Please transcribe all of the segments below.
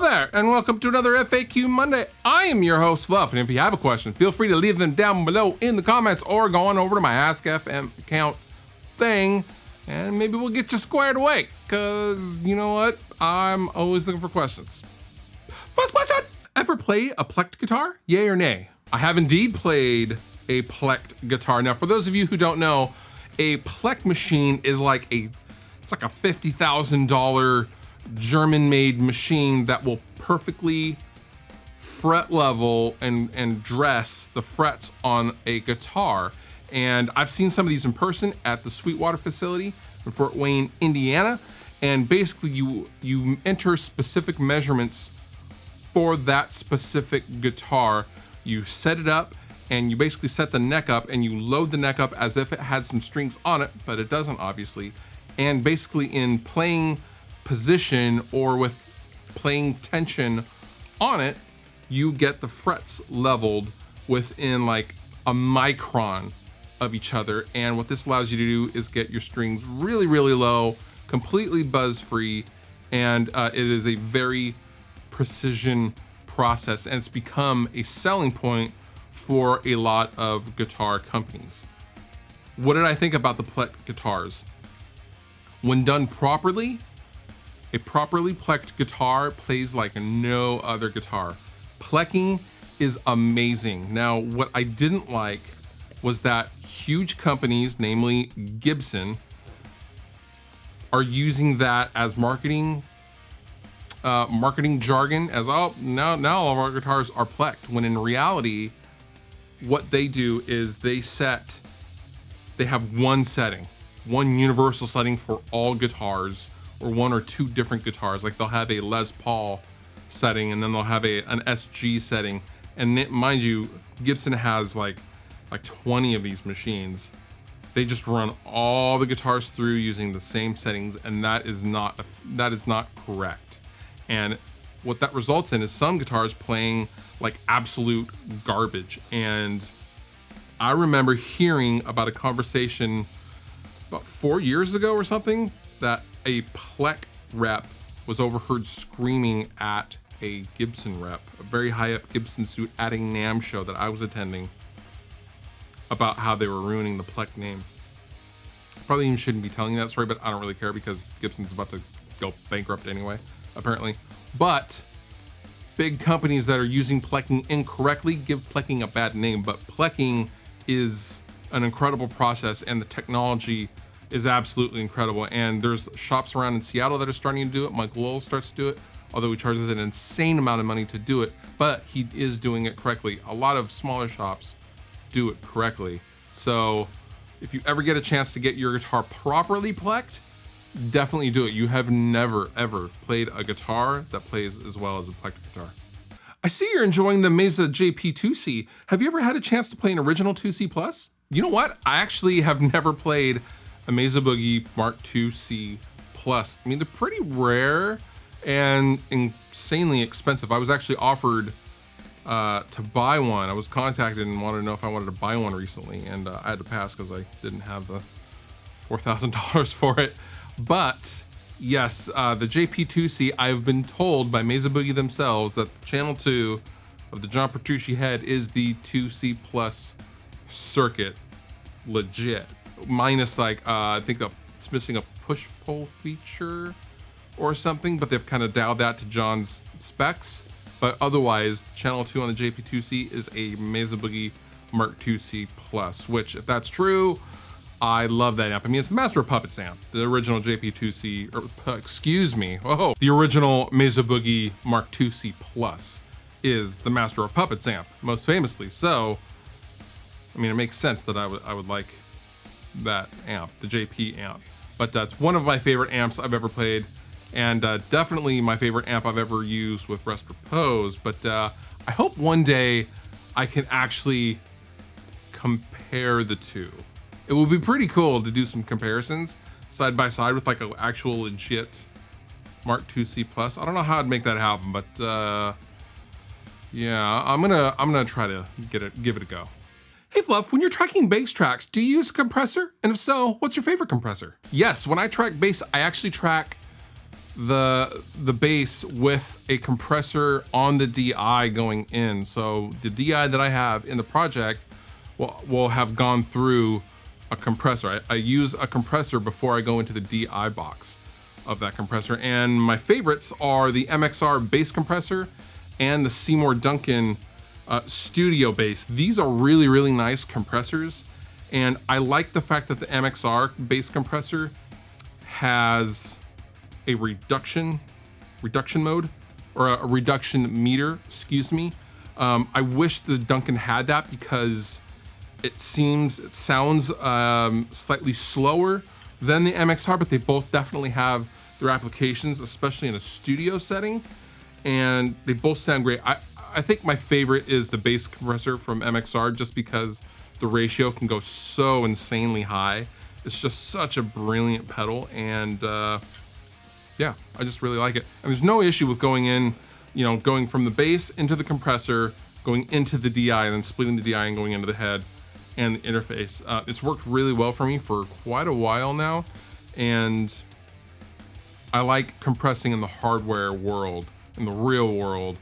Hello there, and welcome to another FAQ Monday. I am your host, Fluff, and if you have a question, feel free to leave them down below in the comments or go on over to my AskFM account thing, and maybe we'll get you squared away, because you know what? I'm always looking for questions. First question! Ever play a plucked guitar? Yay or nay? I have indeed played a plucked guitar. Now, for those of you who don't know, a plucked machine is like it's like a $50,000 German-made machine that will perfectly fret level and dress the frets on a guitar. And I've seen some of these in person at the Sweetwater facility in Fort Wayne, Indiana. And basically you enter specific measurements for that specific guitar. You set it up and you basically set the neck up and you load the neck up as if it had some strings on it, but it doesn't obviously. And basically in playing position or with playing tension on it, you get the frets leveled within like a micron of each other. And what this allows you to do is get your strings really, really low, completely buzz free. And it is a very precision process, and it's become a selling point for a lot of guitar companies. What did I think about the plucked guitars? When done properly, a properly plucked guitar plays like no other guitar. Plucking is amazing. Now, what I didn't like was that huge companies, namely Gibson, are using that as marketing jargon as, oh, now all of our guitars are plucked, when in reality, what they do is they have one setting, one universal setting for all guitars, or one or two different guitars. Like they'll have a Les Paul setting and then they'll have an SG setting. And mind you, Gibson has like 20 of these machines. They just run all the guitars through using the same settings, and that is not correct. And what that results in is some guitars playing like absolute garbage. And I remember hearing about a conversation about 4 years ago or something that a Plek rep was overheard screaming at a Gibson rep, a very high up Gibson suit at a NAMM show that I was attending, about how they were ruining the Plek name. Probably even shouldn't be telling you that story, but I don't really care because Gibson's about to go bankrupt anyway, apparently. But big companies that are using plucking incorrectly give plucking a bad name, but plucking is an incredible process and the technology is absolutely incredible. And there's shops around in Seattle that are starting to do it. Mike Lowell starts to do it, although he charges an insane amount of money to do it, but he is doing it correctly. A lot of smaller shops do it correctly. So if you ever get a chance to get your guitar properly plucked, definitely do it. You have never ever played a guitar that plays as well as a plucked guitar. I see you're enjoying the Mesa JP2C. Have you ever had a chance to play an original 2C Plus? You know what? I actually have never played a Mesa Boogie Mark II-C Plus. I mean, they're pretty rare and insanely expensive. I was actually offered to buy one. I was contacted and wanted to know if I wanted to buy one recently, and I had to pass because I didn't have the $4,000 for it. But yes, the JP2C, I've been told by Mesa Boogie themselves that the Channel 2 of the John Petrucci head is the 2C Plus circuit legit. Minus like, I think it's missing a push-pull feature or something, but they've kind of dialed that to John's specs. But otherwise, Channel 2 on the JP2C is a Mesa Boogie Mark II-C Plus, which if that's true, I love that amp. I mean, it's the Master of Puppets amp, the original JP2C, or excuse me, oh, the original Mesa Boogie Mark II-C Plus is the Master of Puppets amp, most famously. So, I mean, it makes sense that I would like that amp, the JP amp. But it's one of my favorite amps I've ever played, and definitely my favorite amp I've ever used with Rest Propose. But I hope one day I can actually compare the two. It would be pretty cool to do some comparisons side by side with like an actual legit Mark II-C Plus. I don't know how I'd make that happen, but yeah, I'm gonna try to give it a go. Hey Fluff, when you're tracking bass tracks, do you use a compressor? And if so, what's your favorite compressor? Yes, when I track bass, I actually track the bass with a compressor on the DI going in. So the DI that I have in the project will have gone through a compressor. I use a compressor before I go into the DI box of that compressor. And my favorites are the MXR bass compressor and the Seymour Duncan studio bass. These are really, really nice compressors. And I like the fact that the MXR bass compressor has a reduction mode, or a reduction meter, excuse me. I wish the Duncan had that because it sounds slightly slower than the MXR, but they both definitely have their applications, especially in a studio setting, and they both sound great. I think my favorite is the bass compressor from MXR, just because the ratio can go so insanely high. It's just such a brilliant pedal, and yeah, I just really like it. And there's no issue with going in, you know, going from the bass into the compressor, going into the DI, and then splitting the DI and going into the head and the interface. It's worked really well for me for quite a while now, and I like compressing in the hardware world, in the real world,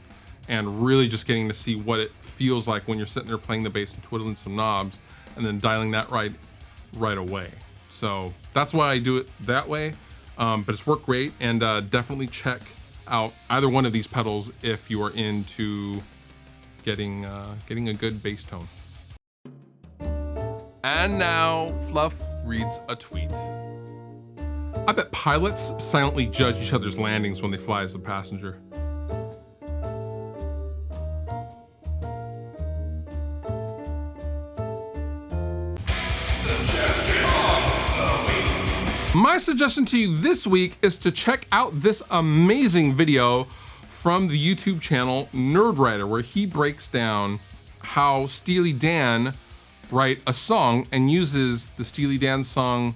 and really just getting to see what it feels like when you're sitting there playing the bass and twiddling some knobs and then dialing that right away. So that's why I do it that way, but it's worked great, and definitely check out either one of these pedals if you are into getting a good bass tone. And now Fluff reads a tweet. I bet pilots silently judge each other's landings when they fly as a passenger. My suggestion to you this week is to check out this amazing video from the YouTube channel Nerdwriter, where he breaks down how Steely Dan write a song and uses the Steely Dan song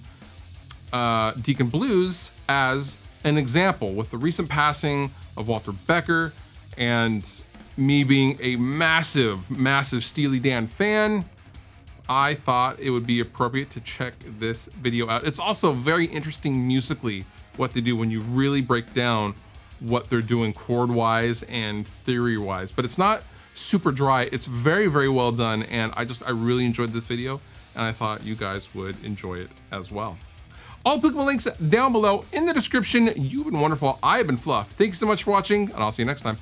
Deacon Blues as an example. With the recent passing of Walter Becker and me being a massive Steely Dan fan, I thought it would be appropriate to check this video out. It's also very interesting musically what they do when you really break down what they're doing chord-wise and theory-wise. But it's not super dry. It's very, very well done, and I really enjoyed this video, and I thought you guys would enjoy it as well. All applicable links down below in the description. You've been wonderful. I have been Fluff. Thank you so much for watching, and I'll see you next time.